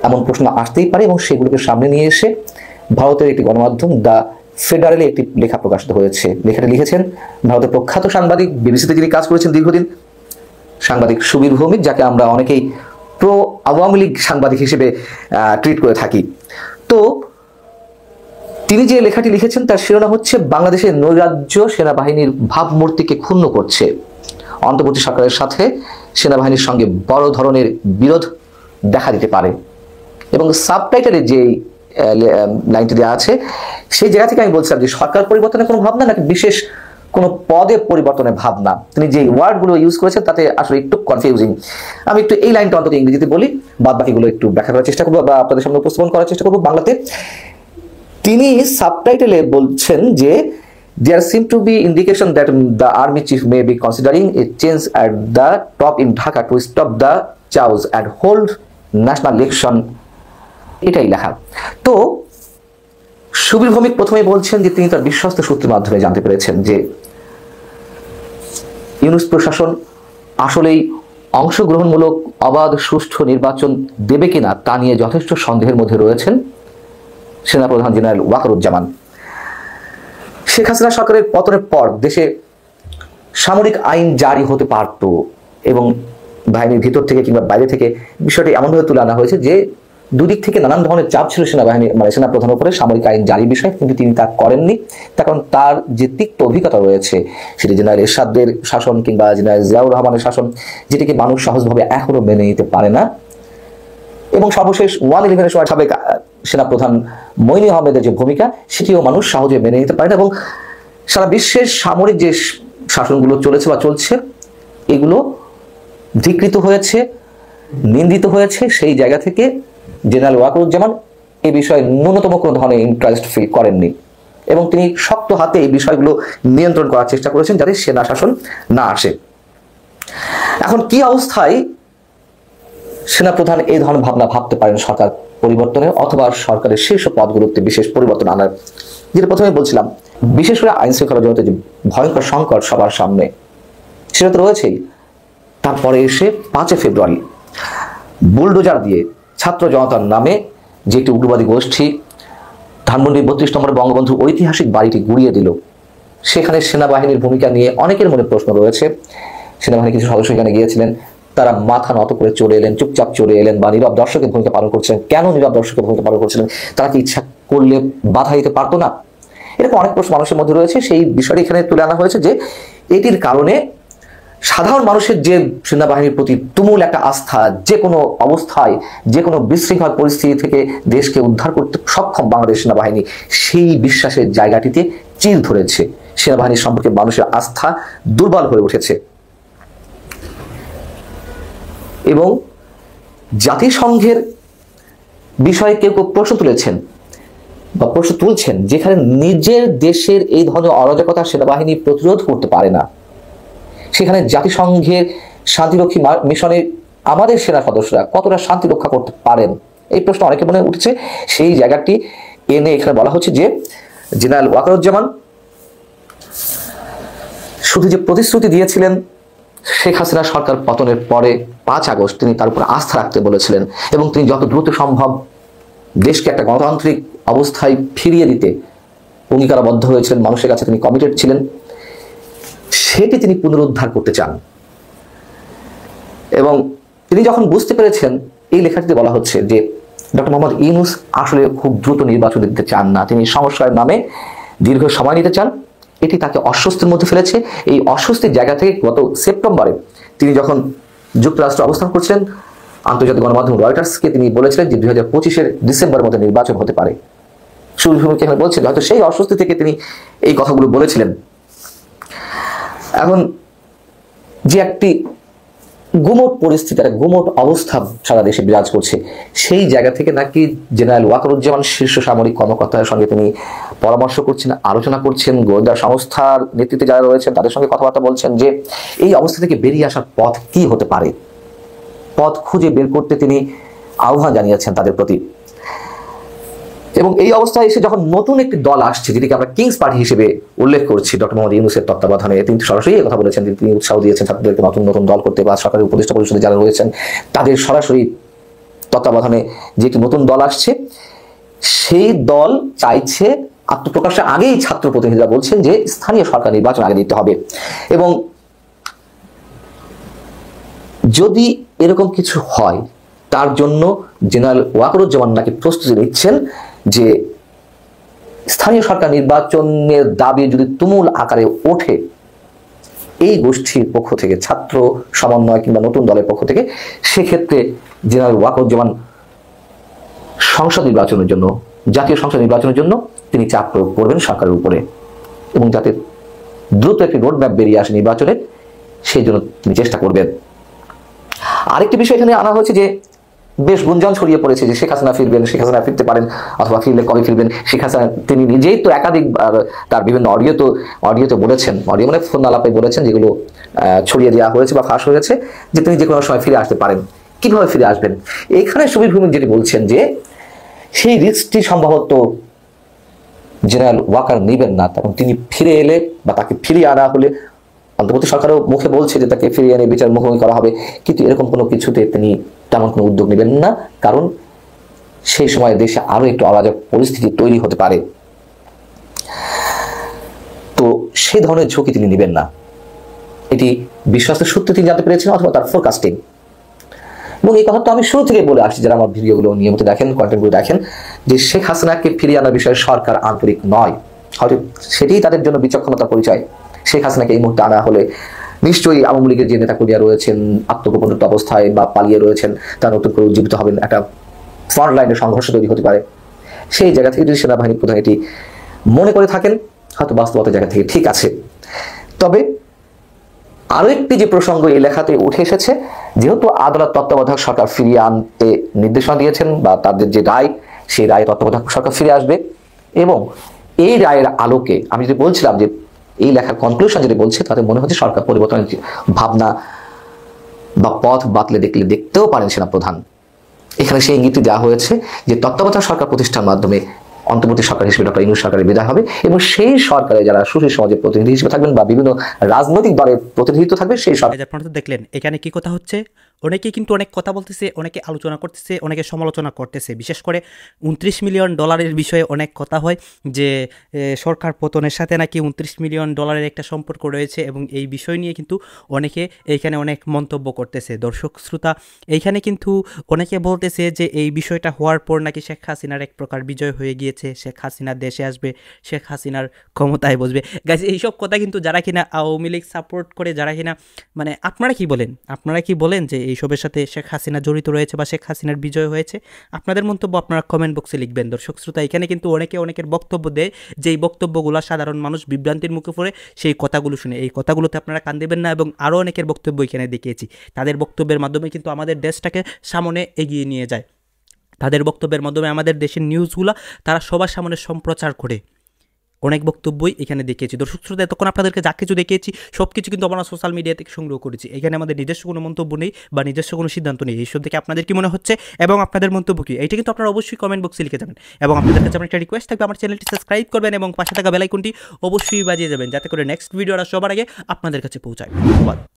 এমন প্রশ্ন আসতেই পারে। এবং সেগুলোকে সামনে নিয়ে এসে ভারতের একটি গণমাধ্যম দ্য ফেডারেলে একটি লেখা প্রকাশিত হয়েছে। লেখাটি লিখেছেন ভারতের প্রখ্যাত সাংবাদিক, বিবিসিতে যিনি কাজ করেছেন দীর্ঘদিন, সাংবাদিক সুবীর ভৌমিক, যাকে আমরা অনেকেই প্রো আওয়ামী লীগ সাংবাদিক হিসেবে ট্রিট করে থাকি। তো তিনি যে লেখাটি লিখেছেন তার শিরোনাম হচ্ছে বাংলাদেশের নৈরাজ্য সেনাবাহিনীর ভাবমূর্তিকে ক্ষুণ্ণ করছে, অন্তর্বর্তী সরকারের সাথে সেনাবাহিনীর সঙ্গে বড় ধরনের বিরোধ দেখা দিতে পারে। এবং সাবটাইটেলে যে লাইনটি দেওয়া আছে সেই জায়গা থেকে আমি বলছিলাম যে সরকার পরিবর্তনের কোনো ভাবনা নাকি বিশেষ কোনো পদে পরিবর্তনের ভাবনা। তিনি যে ওয়ার্ডগুলো ইউজ করেছেন তাতে আসলে একটু কনফিউজিং। আমি একটু এই লাইনটা অন্তত ইংরেজিতে বলি, বাদ বাকিগুলো একটু ব্যাখ্যা করার চেষ্টা করবো বা আপনাদের সামনে উপস্থাপন করার চেষ্টা করবো বাংলাতে। তিনি সাবটাইটেলে বলছেন যে there seem to be indication that the army chief may be considering a change at the top in Dhaka to stop the chaos and hold national election। এটাই লেখা। তো সুবীর ভৌমিক প্রথমে বলছেন যে তিনি তার বিশ্বস্ত সূত্রের মাধ্যমে জানতে পেরেছেন যে ইউনূস প্রশাসন আসলেই অংশগ্রহণমূলক অবাধ সুষ্ঠু নির্বাচন দেবে কিনা তা নিয়ে যথেষ্ট সন্দেহের মধ্যে রয়েছেন সেনাপ্রধান জেনারেল ওয়াকারুজ্জামান। শেখ হাসিনা সরকারের পতনের পর দেশে সামরিক আইন জারি হতে পারত এবং বাহিনীর ভিতর থেকে কিংবা বাইরে থেকে বিষয়টি এমনভাবে তুলে আনা হয়েছে যে দুদিক থেকে নানান ধরনের চাপ ছিল সেনাবাহিনী সেনাপ্রধানের উপরে সামরিক আইন জারি বিষয়ে, কিন্তু তিনি তা করেননি। তার কারণ তার যে তিক্ত অভিজ্ঞতা রয়েছে সেটি জেনারেল এরশাদের শাসন কিংবা জেনারেল জিয়াউর রহমানের শাসন, যেটিকে মানুষ সহজভাবে এখনো মেনে নিতে পারে না। এবং সর্বশেষ 1/11 সময় সাবেক সেনাপ্রধান মঈনী আহমেদের যে ভূমিকা সেটিও মানুষ সহজে মেনে নিতে পারে না। এবং সারা বিশ্বের সামরিক যে শাসনগুলো চলেছে বা চলছে এগুলো ধিকৃত হয়েছে, নিন্দিত হয়েছে। সেই জায়গা থেকে জেনারেল ওয়াকারুজ্জামান এই বিষয়ে ন্যূনতম কোনো ধরনের ইন্টারেস্ট ফিল করেননি এবং তিনি শক্ত হাতে এই বিষয়গুলো নিয়ন্ত্রণ করার চেষ্টা করেছেন যাতে সেনা শাসন না আসে। এখন কি অবস্থায় সেনাপ্রধান এই ধরনের ভাবনা ভাবতে পারেন সরকার পরিবর্তনের অথবা সরকারের শীর্ষ পদগুলোতে বিশেষ পরিবর্তন আনার? যেটা প্রথমে বলছিলাম, বিশেষ করে আইন শৃঙ্খলা জগতে যে ভয়ঙ্কর সংকট সবার সামনে সেটা তো রয়েছেই। তারপরে এসে 5 ফেব্রুয়ারি বুলডোজার দিয়ে ছাত্র জনতার নামে যে একটি উগ্রবাদী গোষ্ঠী ধানমন্ডির 32 নম্বর বঙ্গবন্ধুর ঐতিহাসিক বাড়িটি গুড়িয়ে দিল, সেখানে সেনাবাহিনীর ভূমিকা নিয়ে অনেকের মনে প্রশ্ন রয়েছে। সেনাবাহিনীর কিছু সদস্য এখানে গিয়েছিলেন, তারা মাথা নত করে চলে এলেন, চুপচাপ চলে এলেন বা নীরব দর্শকের ভূমিকা পালন করছিলেন। কেন নীরব দর্শকের ভূমিকা পালন করছিলেন? তারা কি ইচ্ছা করলে বাধা দিতে পারতো না? এরকম অনেক প্রশ্ন মানুষের মধ্যে রয়েছে, সেই বিষয়টি এখানে তুলে আনা হয়েছে যে এটির কারণে সাধারণ মানুষের যে সেনাবাহিনীর প্রতি তুমুল একটা আস্থা, যে কোনো অবস্থায় যে কোনো বিশৃঙ্খল পরিস্থিতি থেকে দেশকে উদ্ধার করতে সক্ষম বাংলাদেশ সেনাবাহিনী, সেই বিশ্বাসের জায়গাটিতে চির ধরেছে। সেনাবাহিনীর সম্পর্কে মানুষের আস্থা দুর্বল হয়ে উঠেছে এবং জাতিসংঘের বিষয়ে কেউ কেউ প্রশ্ন তুলেছেন বা প্রশ্ন তুলছেন, যেখানে নিজের দেশের এই ধরনের অরাজকতা সেনাবাহিনী প্রতিরোধ করতে পারে না, সেখানে জাতিসংঘের শান্তিরক্ষী মিশনে আমাদের সেনা সদস্যরা কতটা শান্তি রক্ষা করতে পারেন, এই প্রশ্ন অনেকে মনে উঠেছে। সেই জায়গাটি এনে এখানে বলা হচ্ছে যে জেনারেল ওয়াকারুজ্জামান শুধু যে প্রতিশ্রুতি দিয়েছিলেন শেখ হাসিনা সরকার পতনের পরে 5 আগস্ট তিনি তার উপর আস্থা রাখতে বলেছিলেন এবং তিনি যত দ্রুত সম্ভব দেশকে একটা গণতান্ত্রিক অবস্থায় ফিরিয়ে দিতে অঙ্গীকারবদ্ধ হয়েছিলেন, মানুষের কাছে তিনি কমিটেড ছিলেন, সেটি তিনি পুনরুদ্ধার করতে চান। এবং তিনি যখন বুঝতে পেরেছেন, এই লেখাটিতে বলা হচ্ছে যে ডক্টর মোহাম্মদ ইউনূস আসলে খুব দ্রুত নির্বাচন দিতে চান না, তিনি সংস্কারের নামে দীর্ঘ সময় নিতে চান, এটি তাকে অস্বস্তির মধ্যে ফেলেছে। এই অস্বস্তির জায়গা থেকে গত সেপ্টেম্বরে তিনি যখন যুক্তরাষ্ট্রে অবস্থান করছিলেন, আন্তর্জাতিক গণমাধ্যম রয়টার্সকে তিনি বলেছিলেন যে 2025-এর ডিসেম্বরের মধ্যে নির্বাচন হতে পারে। সুবিভূমিকে বলছেন হয়তো সেই অস্বস্তি থেকে তিনি এই কথাগুলো বলেছিলেন। এখন যে একটি গুমট পরিস্থিতি, একটা গুমট অবস্থা সারা দেশে বিরাজ করছে, সেই জায়গা থেকে নাকি জেনারেল ওয়াকারুজ্জামান শীর্ষ সামরিক কর্মকর্তাদের সঙ্গে তিনি পরামর্শ করছেন, আলোচনা করছেন, গোয়েন্দা সংস্থার নেতৃত্বে যারা রয়েছেন তাদের সঙ্গে কথাবার্তা বলছেন যে এই অবস্থা থেকে বেরিয়ে আসার পথ কি হতে পারে, পথ খুঁজে বের করতে তিনি আহ্বান জানিয়েছেন তাদের প্রতি। এবং এই অবস্থায় এসে যখন নতুন একটি দল আসছে, যেটিকে আমরা কিংস পার্টি হিসেবে উল্লেখ করছি, ডক্টর মোহাম্মদ ইউনূসের তত্ত্বাবধানে, তিনি সরাসরি কথা বলেছেন, তিনি উৎসাহ দিয়েছেন ছাত্রদেরকে নতুন নতুন দল করতে, বা সরকারি উপদেষ্টা পরিষদে যারা রয়েছেন তাদের সরাসরি তত্ত্বাবধানে যে একটি নতুন দল আসছে, সেই দল চাইছে আত্মপ্রকাশের আগেই ছাত্র প্রতিনিধিরা বলছেন যে স্থানীয় সরকার নির্বাচন আগে দিতে হবে। এবং যদি এরকম কিছু হয়, তার জন্য জেনারেল ওয়াকারুজ্জামান নাকি প্রস্তুতি নিচ্ছেন যে স্থানীয় সরকার নির্বাচনের দাবি যদি তুমুল আকারে ওঠে এই গোষ্ঠীর পক্ষ থেকে, ছাত্র সমন্বয় কিংবা নতুন দলের পক্ষ থেকে, সেক্ষেত্রে জেনারেল ওয়াকারুজ্জামান সংসদ নির্বাচনের জন্য, জাতীয় সংসদ নির্বাচনের জন্য তিনি চাপ প্রয়োগ করবেন সরকারের উপরে, এবং যাতে দ্রুত একটি রোডম্যাপ বেরিয়ে আসে নির্বাচনে, সেই জন্য তিনি চেষ্টা করবেন। আরেকটি বিষয় এখানে আনা হয়েছে যে বেশ গুঞ্জন ছড়িয়ে পড়েছে যে শেখ হাসিনা ফিরবেন, শেখ হাসিনা ফিরতে পারেন, অথবা ফিরলে কবে ফিরবেন। শেখ হাসিনা তিনি নিজেই তো একাধিক তার বিভিন্ন অডিওতে বলেছেন, অডিও মানে ফোন আলাপে বলেছেন, যেগুলো ছড়িয়ে দেওয়া হয়েছে বা ফাঁস হয়েছে, যে তিনি যে কোনো সময় ফিরে আসতে পারেন। কিভাবে ফিরে আসবেন? এখানে সুবীর ভৌমিক যেটি বলছেন যে সেই রিস্কটি সম্ভবত জেনারেল ওয়াকার নেবেন না, তখন তিনি ফিরে এলে বা তাকে ফিরিয়ে আনা হলে, অন্তর্বর্তী সরকারও মুখে বলছে যে তাকে ফিরিয়ে এনে বিচার মুখোমুখি করা হবে, কিন্তু এরকম কোনো কিছুতে তিনি তেমন কোনো উদ্যোগ নেবেন না, কারণ সেই সময় দেশে আরো একটু অরাজক পরিস্থিতি তৈরি হতে পারে। তো সেই ধরনের ঝুঁকি তিনি নেবেন না, এটি বিশ্বস্ত সূত্রে তিনি জানতে পেরেছেন অথবা তার ফোরকাস্টিং। এবং এই কথা তো আমি শুরু থেকে বলে আসছি, যারা আমার ভিডিওগুলো নিয়মিত দেখেন, কন্টেন্টগুলো দেখেন, যে শেখ হাসিনাকে ফিরিয়ে আনার বিষয়ে সরকার আন্তরিক নয়, হয়তো সেটাই তাদের জন্য বিচক্ষণতার পরিচয়। শেখ হাসিনাকে এই মুহূর্তে আনা হলে নিশ্চয়ই আওয়ামী লীগের যে নেতাকর্মীরা রয়েছেন আত্মগোপনীত অবস্থায় বা পালিয়ে রয়েছেন, তারা নতুন করে উজ্জীবিত হবেন, একটা ফ্রন্ট লাইনের সংঘর্ষ তৈরি হতে পারে। সেই জায়গা থেকে যদি সেনাবাহিনী প্রধান এটি মনে করে থাকেন, হয়তো বাস্তবতার জায়গা থেকে ঠিক আছে। তবে আরো একটি যে প্রসঙ্গ এই লেখাতে উঠে এসেছে, যেহেতু আদালত তত্ত্বাবধায়ক সরকার ফিরিয়ে আনতে নির্দেশনা দিয়েছেন, বা তাদের যে রায়, সেই রায়ে তত্ত্বাবধায়ক সরকার ফিরে আসবে, এবং এই রায়ের আলোকে আমি যদি বলছিলাম যে এই লেখার কনক্লুশন যেটা বলছে, তাতে মনে হচ্ছে সরকার পরিবর্তনের ভাবনা বা পথ বাতলে দেখতেও পারেন সেনাপ্রধান। এখানে সেই ইঙ্গিতটি দেওয়া হয়েছে যে তত্ত্বাবধায়ক সরকার প্রতিষ্ঠার মাধ্যমে অন্তর্বর্তী সরকার হিসেবে ডক্টর ইউনূস সরকারের বিদায় হবে, এবং সেই সরকারে যারা সুশীল সমাজের প্রতিনিধি হিসেবে থাকবেন বা বিভিন্ন রাজনৈতিক দলের প্রতিনিধিত্ব থাকবে, সেই সরকার। আপনারা তো দেখলেন এখানে কি কথা হচ্ছে, অনেকেই কিন্তু অনেক কথা বলতেছে, অনেকে আলোচনা করতেছে, অনেকে সমালোচনা করতেছে। বিশেষ করে 29 মিলিয়ন ডলারের বিষয়ে অনেক কথা হয় যে সরকার পতনের সাথে নাকি 29 মিলিয়ন ডলারের একটা সম্পর্ক রয়েছে, এবং এই বিষয় নিয়ে কিন্তু অনেকে এইখানে অনেক মন্তব্য করতেছে। দর্শক শ্রোতা, এইখানে কিন্তু অনেকে বলতেছে যে এই বিষয়টা হওয়ার পর নাকি শেখ হাসিনার এক প্রকার বিজয় হয়ে গিয়েছে, দিয়েছে, শেখ হাসিনা দেশে আসবে, শেখ হাসিনার ক্ষমতায় বসবে। গাইজ এইসব কথা কিন্তু যারা কিনা আওয়ামী লীগ সাপোর্ট করে, যারা কিনা মানে আপনারা কি বলেন যে এইসবের সাথে শেখ হাসিনা জড়িত রয়েছে বা শেখ হাসিনার বিজয় হয়েছে? আপনাদের মন্তব্য আপনারা কমেন্ট বক্সে লিখবেন। দর্শক শ্রোতা, এখানে কিন্তু অনেকের বক্তব্য দেয়, যেই বক্তব্যগুলো সাধারণ মানুষ বিভ্রান্তির মুখে পড়ে সেই কথাগুলো শুনে। এই কথাগুলোতে আপনারা কান দেবেন না, এবং আরও অনেকের বক্তব্য এখানে দেখিয়েছি। তাদের বক্তব্যের মাধ্যমে কিন্তু আমাদের দেশটাকে সামনে এগিয়ে নিয়ে যায়। তাদের বক্তব্যের মাধ্যমে আমাদের দেশের নিউজগুলো তারা সবার সামনে সম্প্রচার করে। অনেক বক্তব্যই এখানে দেখিয়েছি। দর্শক শ্রোতা, এতক্ষণ আপনাদেরকে যা কিছু দেখিয়েছি সব কিছু কিন্তু আমরা সোশ্যাল মিডিয়া থেকে সংগ্রহ করেছি। এখানে আমাদের নিজস্ব কোনো মন্তব্য নেই বা নিজস্ব কোনো সিদ্ধান্ত নেই। এইসব থেকে আপনাদের কি মনে হচ্ছে এবং আপনাদের মন্তব্য কী, এইটা কিন্তু আপনারা অবশ্যই কমেন্ট বক্সে লিখে যাবেন। এবং আপনাদের কাছে আমার একটা রিকোয়েস্ট থাকবে, আমার চ্যানেলটি সাবস্ক্রাইব করবেন এবং পাশে থাকা বেল আইকনটি অবশ্যই বাজিয়ে যাবেন, যাতে করে নেক্সট ভিডিওটা সবার আগে আপনাদের কাছে পৌঁছায়। ধন্যবাদ।